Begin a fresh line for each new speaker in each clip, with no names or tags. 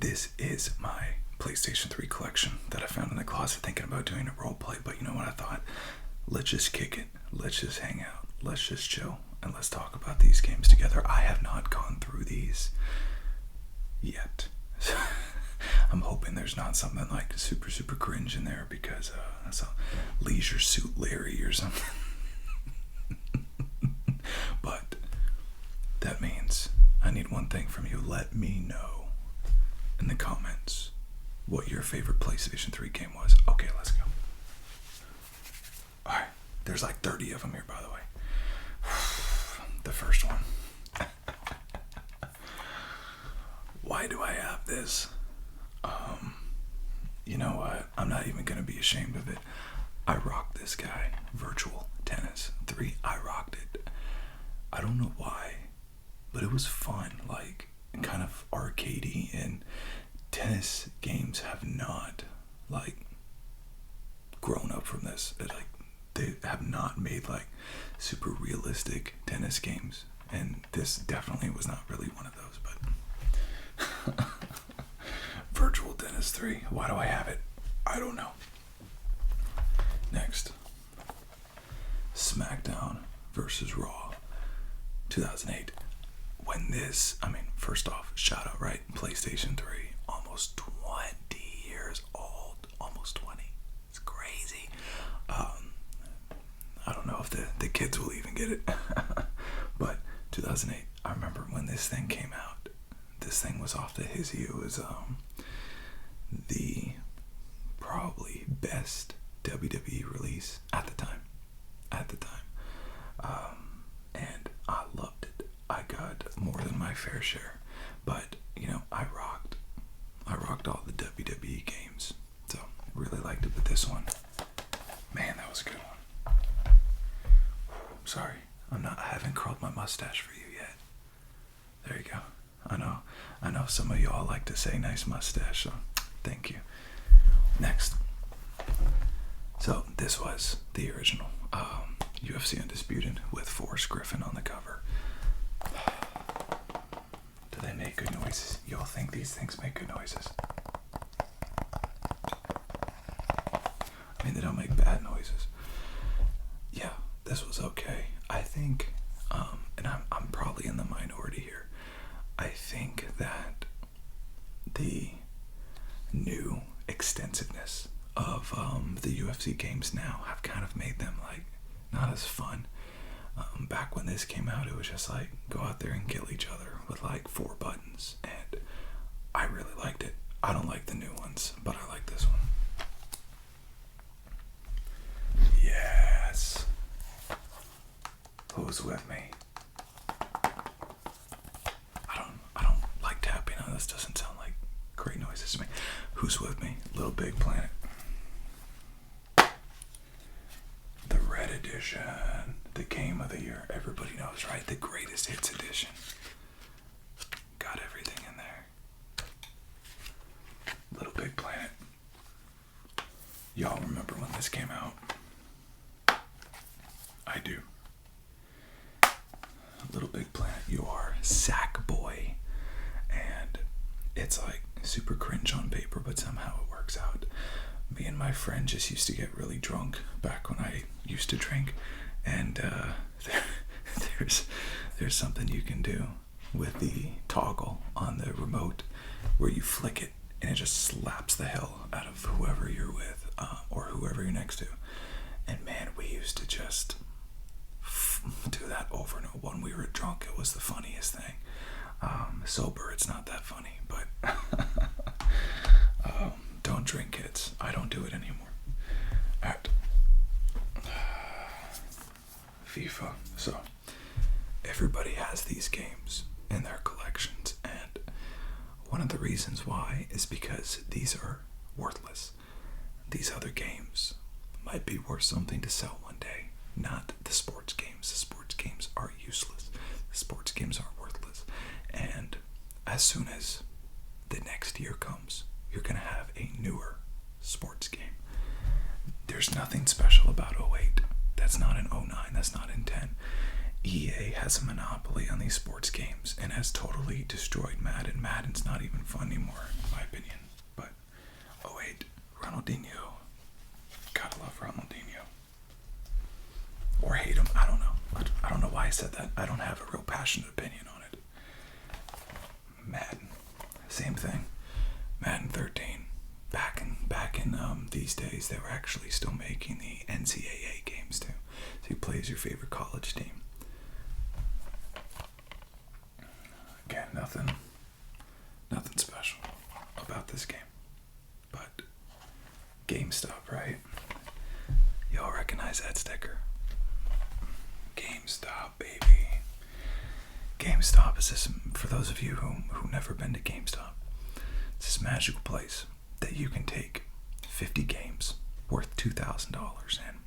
this is my PlayStation 3 collection that I found in the closet thinking about doing a role play, but you know what I thought? Let's just kick it. Let's just hang out. Let's just chill. And let's talk about these games together. I have not gone through these yet. I'm hoping there's not something like super, super cringe in there because that's a Leisure Suit Larry or something. But that means I need one thing from you. Let me know in the comments what your favorite PlayStation 3 game was. Okay, let's go. Alright, there's like 30 of them here, by the way. The first one. Why do I have this? You know what? I'm not even going to be ashamed of it. I rocked this guy. Virtual Tennis 3. I rocked it. I don't know why, but it was fun. Like, kind of arcadey, and tennis games have not, like, grown up from this. They have not made, like, super realistic tennis games, and this definitely was not really one of those, but Virtual Tennis 3. Why do I have it? I don't know. Next, SmackDown versus Raw 2008. When this, first off, shout out, right? PlayStation 3, almost 20 years old. Almost 20. It's crazy. I don't know if the kids will even get it. But 2008, I remember when this thing came out. This thing was off the hizzy. It was the probably best WWE release at the time. And I loved it. I got more than my fair share. But, I rocked all the WWE games. So, really liked it. But this one, man, that was a good one. Sorry, I haven't curled my mustache for you yet. There you go. I know some of y'all like to say nice mustache, so thank you. Next. So this was the original UFC Undisputed with Forrest Griffin on the cover. Do they make good noises? Y'all think these things make good noises? They don't make bad noises. Yeah, this was okay. I think, and I'm probably in the minority here, I think that the new extensiveness of the UFC games now have kind of made them like not as fun. Back when this came out, it was just like go out there and kill each other with like 4 buttons, and I really liked it. I don't like the new ones, but I like this one. Yes. Who's with me? I don't like tapping on this. Doesn't sound like great noises to me. Who's with me? Little Big Planet. The Red Edition. The game of the year. Everybody knows, right? The greatest hits edition. Got everything in there. Little Big Planet. Y'all remember when this came out? I do. Little Big Planet, you are Sackboy. And it's like super cringe on paper, but somehow it works out. Me and my friend just used to get really drunk back when I used to drink. And there's something you can do with the toggle on the remote where you flick it and it just slaps the hell out of whoever you're with or whoever you're next to. And man, we used to just do that over and over. When we were drunk, it was the funniest thing. Sober, it's not that funny, but don't drink, kids. I don't do it anymore. Alright. FIFA. So, everybody has these games in their collections, and one of the reasons why is because these are worthless. These other games might be worth something to sell one day, not the sports games. The sports games are useless. The sports games are worthless. And as soon as the next year comes, you're going to have a newer sports game. There's nothing special about 08. That's not in 09. That's not in 10. EA has a monopoly on these sports games and has totally destroyed Madden. Madden's not even fun anymore, in my I said that. I don't have a real passionate opinion on it. Madden, same thing. Madden 13. Back in these days, they were actually still making the NCAA games too. So you play as your favorite college team. Again, nothing special about this game. But GameStop, right? Y'all recognize that sticker? GameStop, baby. GameStop is this, for those of you who've never been to GameStop, it's this magical place that you can take 50 games worth $2,000 in.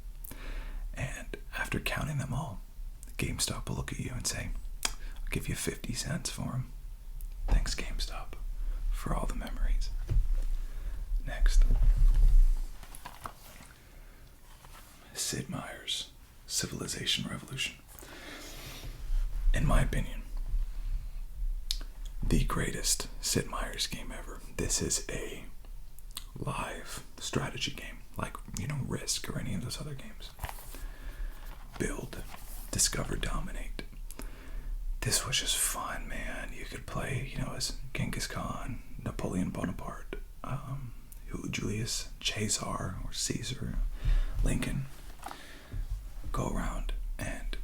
And after counting them all, GameStop will look at you and say, I'll give you 50 cents for them. Thanks, GameStop, for all the memories. Next. Sid Meier's Civilization Revolution. In my opinion, the greatest Sid Meier's game ever. This is a live strategy game, like, Risk or any of those other games. Build, discover, dominate. This was just fun, man. You could play, as Genghis Khan, Napoleon Bonaparte, Julius Caesar or Caesar, Lincoln. Go around and,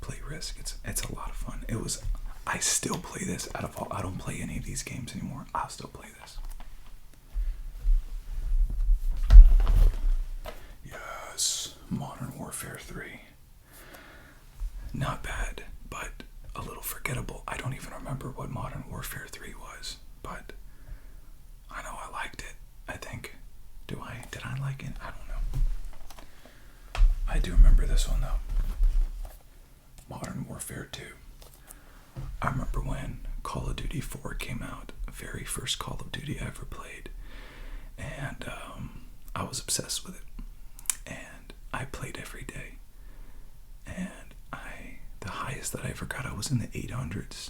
play Risk. It's a lot of fun. I still play this. I don't play any of these games anymore. I'll still play this. Yes, Modern Warfare 3. Not bad, but a little forgettable. I don't even remember what Modern Warfare 3 was, but I know I liked it. I think. Did I like it? I don't know. I do remember this one though. Modern Warfare 2. I remember when Call of Duty 4 came out, very first Call of Duty I ever played, and I was obsessed with it, and I played every day, and the highest that I ever got, I was in the 800s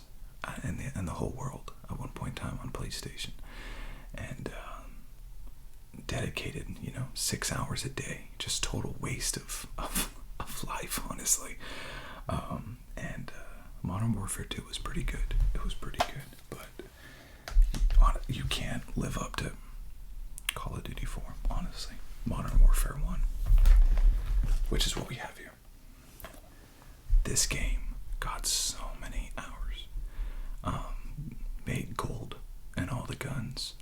in the whole world at one point in time on PlayStation, and dedicated 6 hours a day, just total waste of life, honestly. And Modern Warfare 2 was pretty good. It was pretty good, but you can't live up to Call of Duty 4, honestly. Modern Warfare 1, which is what we have here. This game got so many hours. Made gold and all the guns,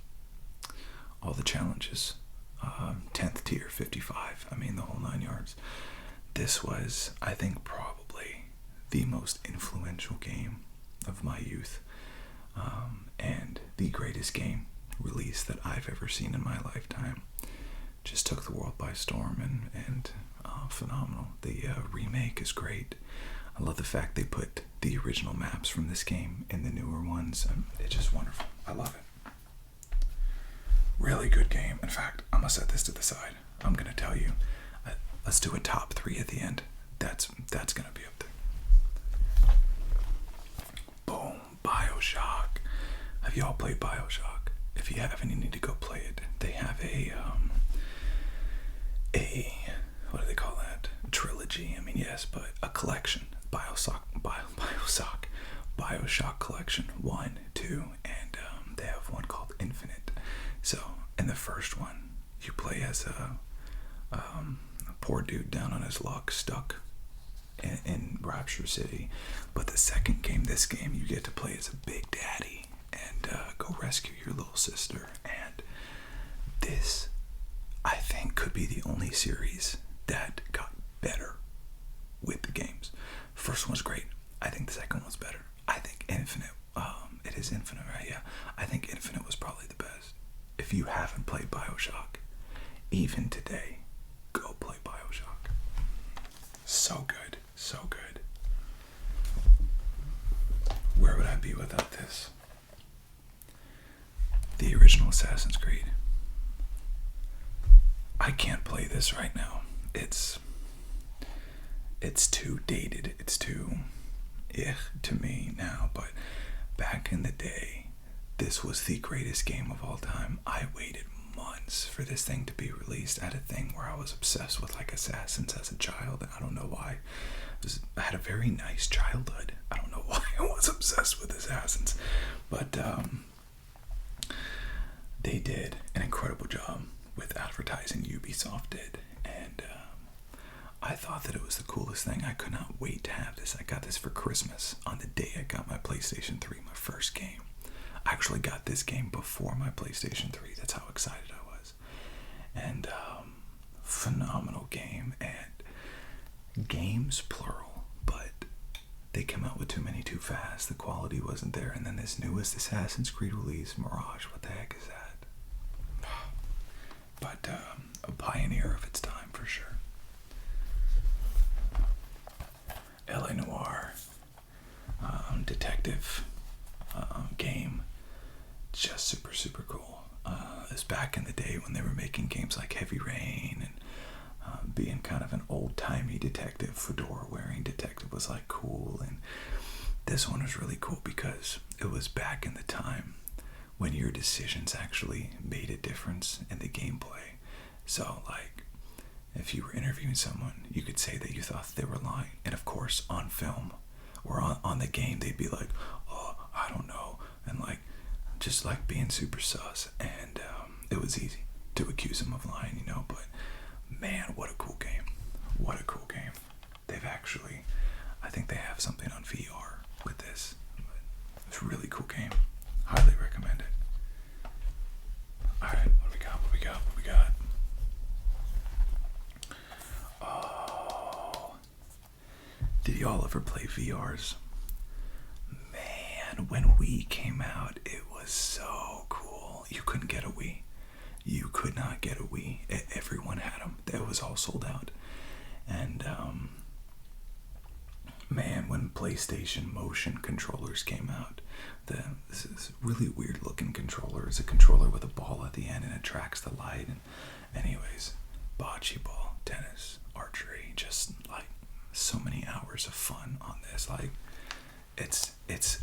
all the challenges, 10th tier, 55, the whole 9 yards. This was, I think, probably the most influential game of my youth, and the greatest game release that I've ever seen in my lifetime. Just took the world by storm, and phenomenal. The remake is great. I love the fact they put the original maps from this game in the newer ones. It's just wonderful. I love it. Really good game. In fact, I'm gonna set this to the side. I'm gonna tell you. Let's do a top 3 at the end. That's gonna be up there. Boom. BioShock. Have y'all played BioShock? If you haven't, you need to go play it. They have a what do they call that? Trilogy. Yes, but a collection. BioShock collection 1, 2, and they have one called Infinite. So in the first one, you play as a poor dude down on his luck, stuck in Rapture City. But the second game, this game, you get to play as a big daddy and go rescue your little sister. And this, I think, could be the only series that got better with the games. First one was great. I think the second one's better. I think Infinite, it is Infinite, right? Yeah. I think Infinite was probably the best. If you haven't played BioShock, even today, go play BioShock. So good. So good. Where would I be without this? The original Assassin's Creed. I can't play this right now. It's too dated. It's too to me now, but back in the day, this was the greatest game of all time. I waited months for this thing to be released. I had a thing where I was obsessed with like assassins as a child, and I don't know why. I had a very nice childhood. I don't know why I was obsessed with assassins, but they did an incredible job with advertising. Ubisoft did, and I thought that it was the coolest thing. I could not wait to have this. I got this for Christmas on the day I got my PlayStation 3, my first game. I actually got this game before my PlayStation 3. That's how excited I was. And phenomenal game, and games plural, but they came out with too many too fast. The quality wasn't there. And then this newest Assassin's Creed release, Mirage, what the heck is that? But a pioneer of its time for sure. LA Noire detective game, just super cool. It's back in the day when they were making games like Heavy Rain, and being kind of an old-timey detective, fedora-wearing detective was like cool. And this one was really cool because it was back in the time when your decisions actually made a difference in the gameplay. So like, if you were interviewing someone, you could say that you thought they were lying. And of course, on film or on the game, they'd be like, oh, I don't know. And like, just like being super sus. And it was easy to accuse them of lying, you know. But man, what a cool game. What a cool game. They've actually, I think they have something on VR with this. But it's a really cool game. Highly recommend it. Alright, what do we got? What do we got? What do we got? Oh, did y'all ever play VRs? Man, when Wii came out, it was so cool. You couldn't get a Wii. You could not get a Wii. Everyone had them. It was all sold out. And man, when PlayStation motion controllers came out, this is really weird looking controller. It's a controller with a ball at the end and it tracks the light. And anyways, bocce ball, tennis, archery, just like so many hours of fun on this. Like, it's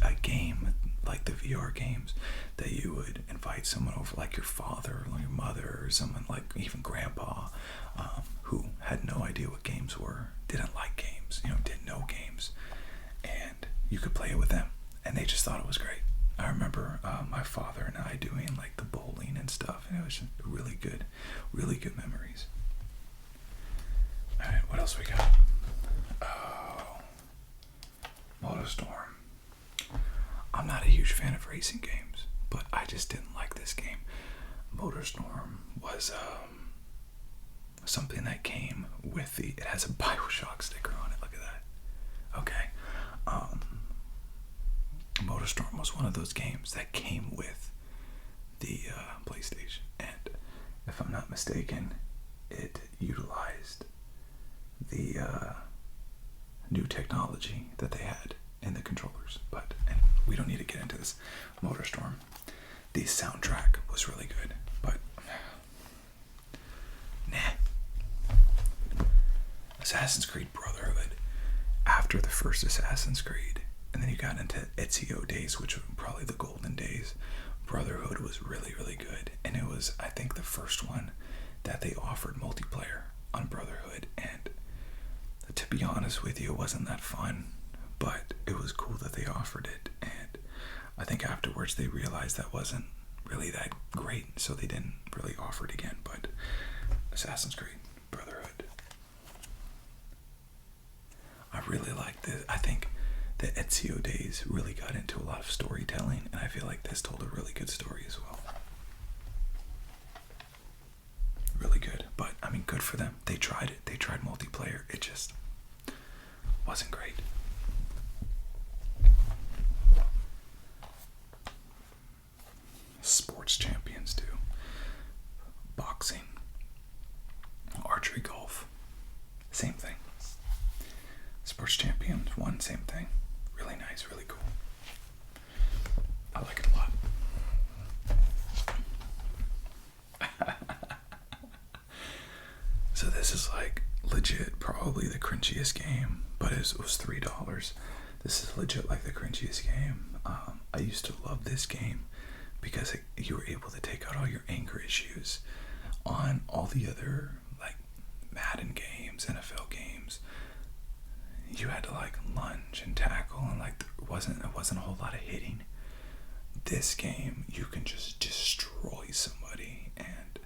a game like the VR games that you would invite someone over, like your father or your mother or someone like even grandpa, who had no idea what games were, didn't like games, didn't know games, and you could play it with them and they just thought it was great. I remember my father and I doing like the bowling and stuff, and it was just really good memories. Alright, what else we got? Oh, MotoStorm. I'm not a huge fan of racing games, but I just didn't like this game. MotoStorm was something that came with it has a BioShock sticker on it. Look at that. Okay. MotoStorm was one of those games that came with the PlayStation, and if I'm not mistaken, it utilized the new technology that they had in the controllers. But we don't need to get into this. MotoStorm, the soundtrack was really good, but nah. Assassin's Creed Brotherhood, after the first Assassin's Creed, and then you got into Ezio days, which were probably the golden days. Brotherhood was really good, and it was, I think, the first one that they offered multiplayer on Brotherhood. And to be honest with you, it wasn't that fun, but it was cool that they offered it. And I think afterwards they realized that wasn't really that great, so they didn't really offer it again. But Assassin's Creed Brotherhood, I really liked this. I think the Ezio days really got into a lot of storytelling, and I feel like this told a really good story as well. Really good. But I mean, good for them. They tried it. They tried multiplayer. It just wasn't great. Sports champions too. Boxing, archery, golf, same thing. Sports champions, one, same thing. Really nice, really cool. I like it a lot. So this is like legit probably the cringiest game, but it was $3. This is legit like the cringiest game. I used to love this game because you were able to take out all your anger issues on all the other like Madden games, NFL games. You had to like lunge and tackle, and like it wasn't a whole lot of hitting. This game, you can just destroy somebody, and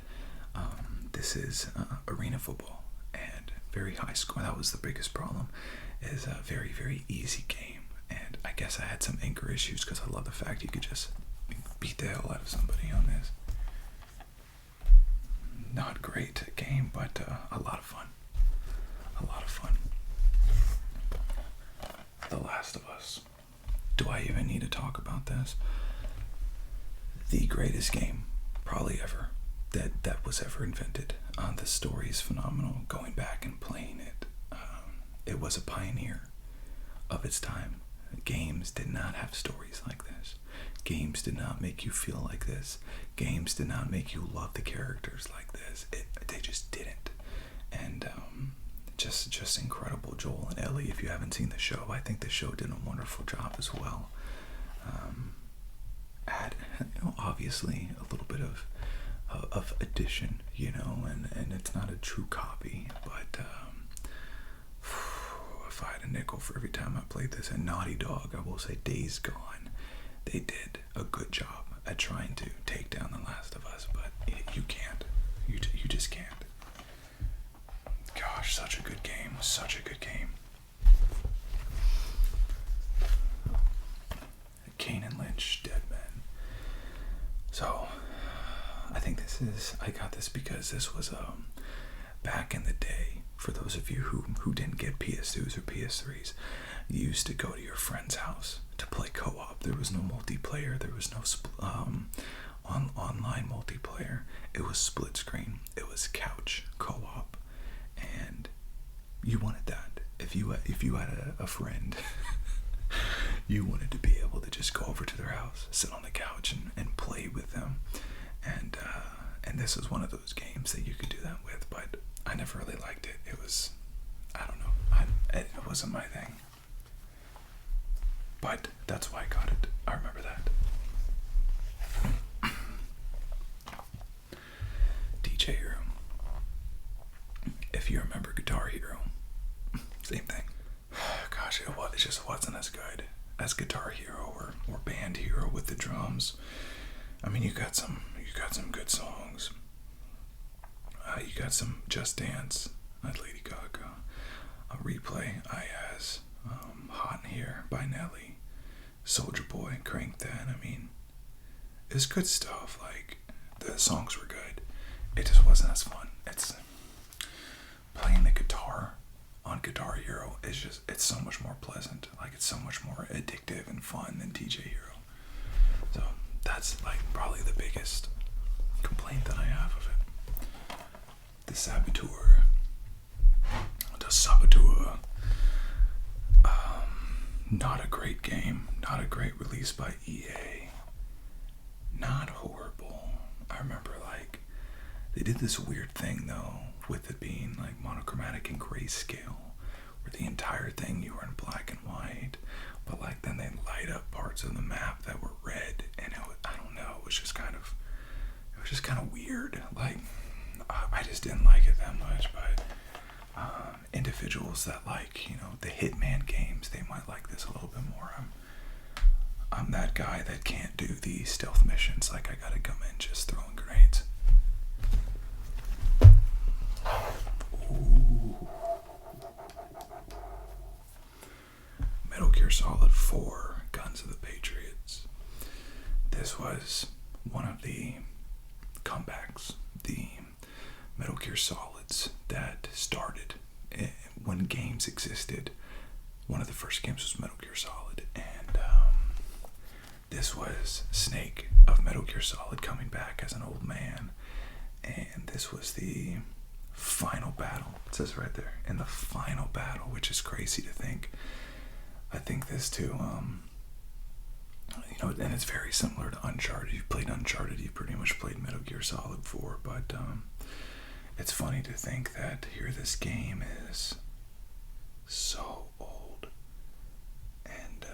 this is arena football and very high score. That was the biggest problem. Is a very, very easy game, and I guess I had some anger issues because I love the fact you could just beat the hell out of somebody on this. Not great game, but a lot of fun. A lot of fun. The Last of Us. Do I even need to talk about this? The greatest game, probably ever, that was ever invented. The story is phenomenal. Going back and playing it, it was a pioneer of its time. Games did not have stories like this. Games did not make you feel like this. Games did not make you love the characters like this. They just didn't. And just incredible. Joel and Ellie, if you haven't seen the show, I think the show did a wonderful job as well. Add, obviously a little bit of addition, and it's not a true copy, but if I had a nickel for every time I played this, and Naughty Dog, I will say Days Gone, they did a good job at trying to take down The Last of Us, but you can't. You just can't. Gosh, such a good game. Such a good game. Kane and Lynch, Dead Men. So, I think I got this because this was back in the day, for those of you who didn't get PS2s or PS3s, you used to go to your friend's house to play co-op. There was no multiplayer. There was no online multiplayer. It was split screen. It was couch co-op, and you wanted that. If you had a friend, you wanted to be able to just go over to their house, sit on the couch, and play with them. And this was one of those games that you could do that with, but I never really liked it. It was, I don't know, it wasn't my thing. But that's why I got it. I remember that. DJ Hero. If you remember Guitar Hero, same thing. Gosh, it just wasn't as good as Guitar Hero or Band Hero with the drums. I mean, you got some good songs. You got some Just Dance, Lady Gaga, a Replay, IAS, Hot in Here by Nelly, Soulja Boy, Crank That. I mean, it was good stuff. Like, the songs were good. It just wasn't as fun. It's playing the guitar on Guitar Hero it's so much more pleasant. Like, it's so much more addictive and fun than DJ Hero. So that's like probably the biggest complaint that I have of it. The Saboteur. Not a great game. Not a great release by EA. Not horrible. I remember, like, they did this weird thing though, with it being like monochromatic and grayscale, where the entire thing you were in black and white, but like then they light up parts of the map that were red, and I don't know, it was just kind of weird. Like, I just didn't like it that much, but individuals that like, the Hitman games, they might like this a little bit more. I'm that guy that can't do the stealth missions. Like, I gotta come in just throwing grenades. Ooh. Metal Gear Solid 4, Guns of the Patriots. This was one of the comebacks, the Metal Gear Solids that started when games existed. One of the first games was Metal Gear Solid, and this was Snake of Metal Gear Solid coming back as an old man, and this was the final battle. It says right there, in the final battle, which is crazy to think. I think this too, and it's very similar to Uncharted. You've played Uncharted, you've pretty much played Metal Gear Solid 4, but it's funny to think that here this game is so old, and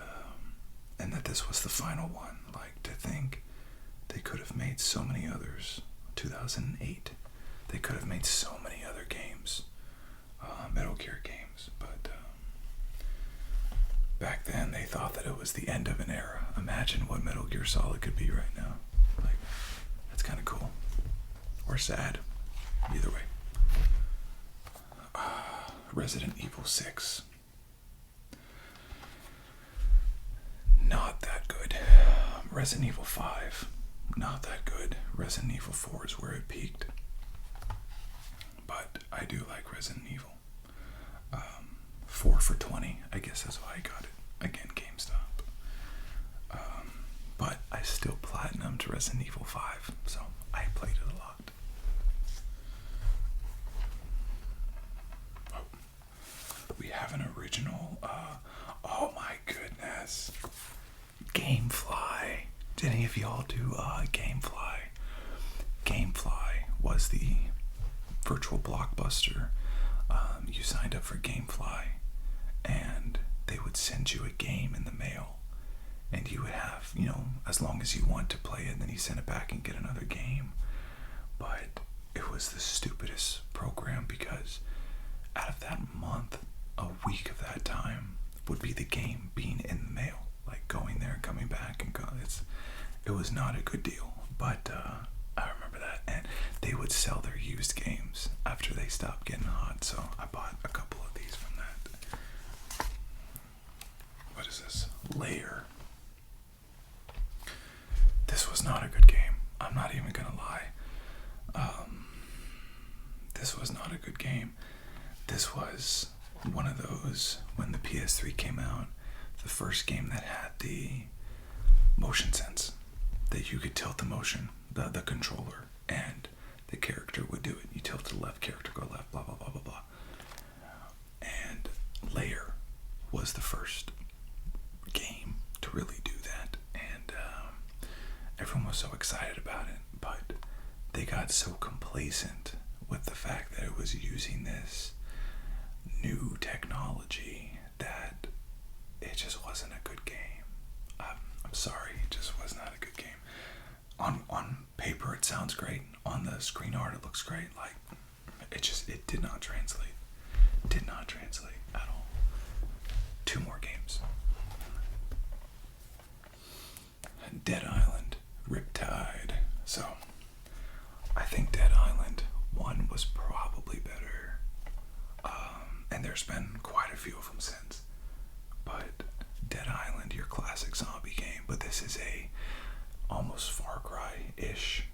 that this was the final one. Like, to think they could have made so many others. 2008, they could have made so many other games, Metal Gear games, but back then they thought that it was the end of an era. Imagine what Metal Gear Solid could be right now. Like, that's kind of cool. Or sad. Either way. Resident Evil 6. Not that good. Resident Evil 5. Not that good. Resident Evil 4 is where it peaked. But I do like Resident Evil. 4 for $20. I guess that's why I got it. Again, GameStop. But I still platinumed Resident Evil 5, so I played it a lot. Oh, we have an original. Oh my goodness. Gamefly. Did any of y'all do Gamefly? Gamefly was the virtual blockbuster. You signed up for Gamefly, and they would send you a game in the mail, and you would have, as long as you want to play it, and then you send it back and get another game. But it was the stupidest program, because out of that month, a week of that time would be the game being in the mail, like going there and coming back, and it was not a good deal. But I remember that, and they would sell their used games after they stopped getting hot, so I bought a couple of these from that. What is this? Layer. This was not a good game. I'm not even gonna lie. This was not a good game. This was one of those, when the PS3 came out, the first game that had the motion sense, that you could tilt the motion, the controller, and the character would do it. You tilt to the left, character go left, blah, blah, blah, blah, blah. And Layer was the first game to really do that, and everyone was so excited about it, but they got so complacent with the fact that it was using this new technology that it just wasn't a good game. I'm sorry, it just was not a good game. On paper it sounds great, on the screen art it looks great, like it did not translate. Did not translate at all. 2 more games. Dead Island, Riptide. So I think Dead Island 1 was probably better. And there's been quite a few of them since. But Dead Island, your classic zombie game, but this is a almost Far Cry-ish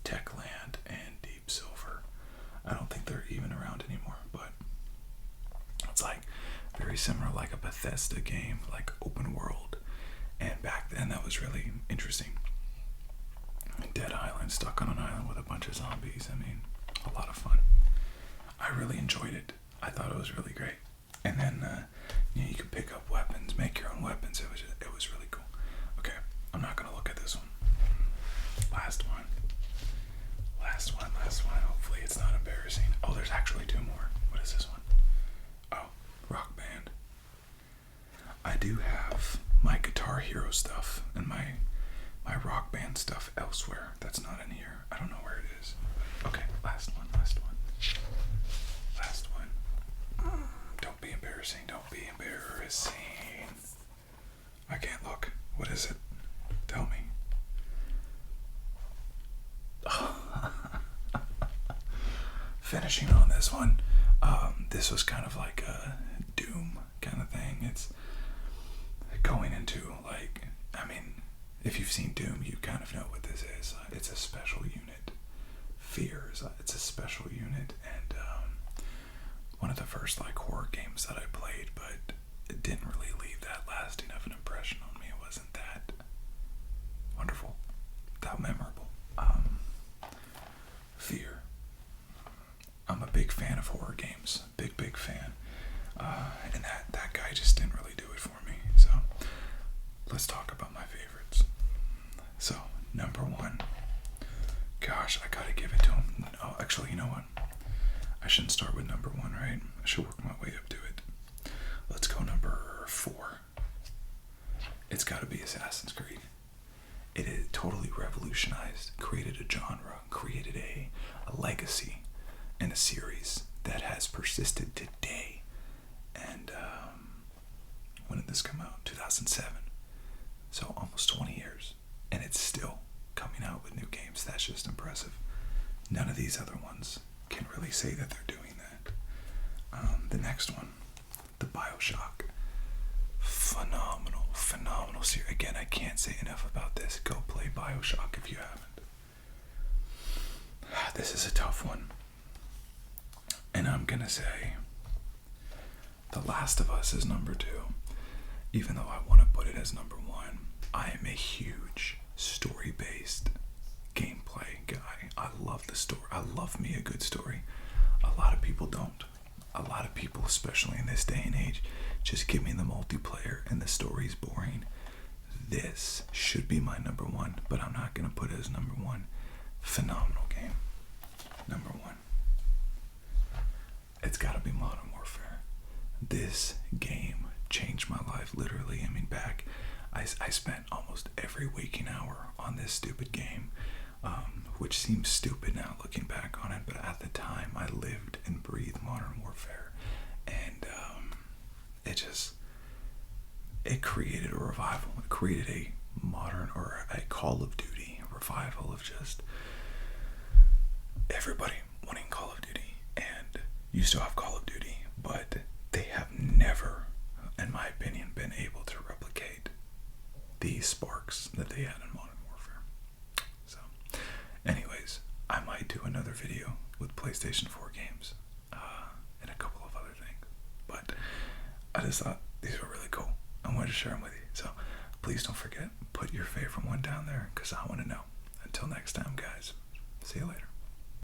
Techland and Deep Silver. I don't think they're even around anymore, but it's like very similar, like a Bethesda game, like open world. And back then that was really interesting. Dead Island, stuck on an island with a bunch of zombies. I mean, a lot of fun. I really enjoyed it. I thought it was really great. And then you could pick up weapons, make your own weapons. It was really cool. Okay, I'm not gonna look at this one. Last one. Hopefully it's not embarrassing. Oh, there's actually 2 more. What is this one? Oh, Rock Band. I do have my Guitar Hero stuff and my Rock Band stuff elsewhere. That's not in here. I don't know where it is. Okay, last one. Don't be embarrassing. I can't look. What is it? Tell me. Finishing on this one. This was kind of like a Doom kind of thing. It's going into, like, I mean, if you've seen Doom, you kind of know what this is. It's a special unit. Fears. It's a special unit, and one of the first like horror games that I played, but it didn't really leave that lasting of an impression on me. It wasn't that wonderful, that memorable. Fear. I'm a big fan of horror games. Big fan. And that guy just didn't really do it for me. So let's talk about my favorites. So number 1. Gosh, I gotta give it to him. Oh, actually, you know what? I shouldn't start with number 1, right? I should work my way up to it. Let's go number 4. It's gotta be Assassin's Creed. it had totally revolutionized, created a genre, created a legacy and a series that has persisted today. And when did this come out? 2007. So almost 20 years. And it's still coming out with new games. That's just impressive. None of these other ones can really say that they're doing that. The next one, the BioShock. Phenomenal series. Again, I can't say enough about this. Go play BioShock if you haven't. This is a tough one. And I'm gonna say The Last of Us is number 2. Even though I want to put it as number 1, I am a huge story-based gameplay guy. I love the story. I love me a good story. A lot of people don't. A lot of people, especially in this day and age, just give me the multiplayer and the story's boring. This should be my number 1, but I'm not going to put it as number 1. Phenomenal game. Number 1. It's got to be Modern Warfare. This game changed my life, literally. I mean, I spent almost every waking hour on this stupid game, which seems stupid now looking back on it, but at the time I lived and breathed Modern Warfare, and it created a revival. It created a modern, or a Call of Duty revival of just everybody wanting Call of Duty. And you still have Call of Duty, but they have never, in my opinion, been able to replicate the sparks that they had in Modern Warfare. So, anyways, I might do another video with PlayStation 4 games and a couple of other things. But I just thought these were really cool. I wanted to share them with you. So, please don't forget, put your favorite one down there because I want to know. Until next time, guys. See you later.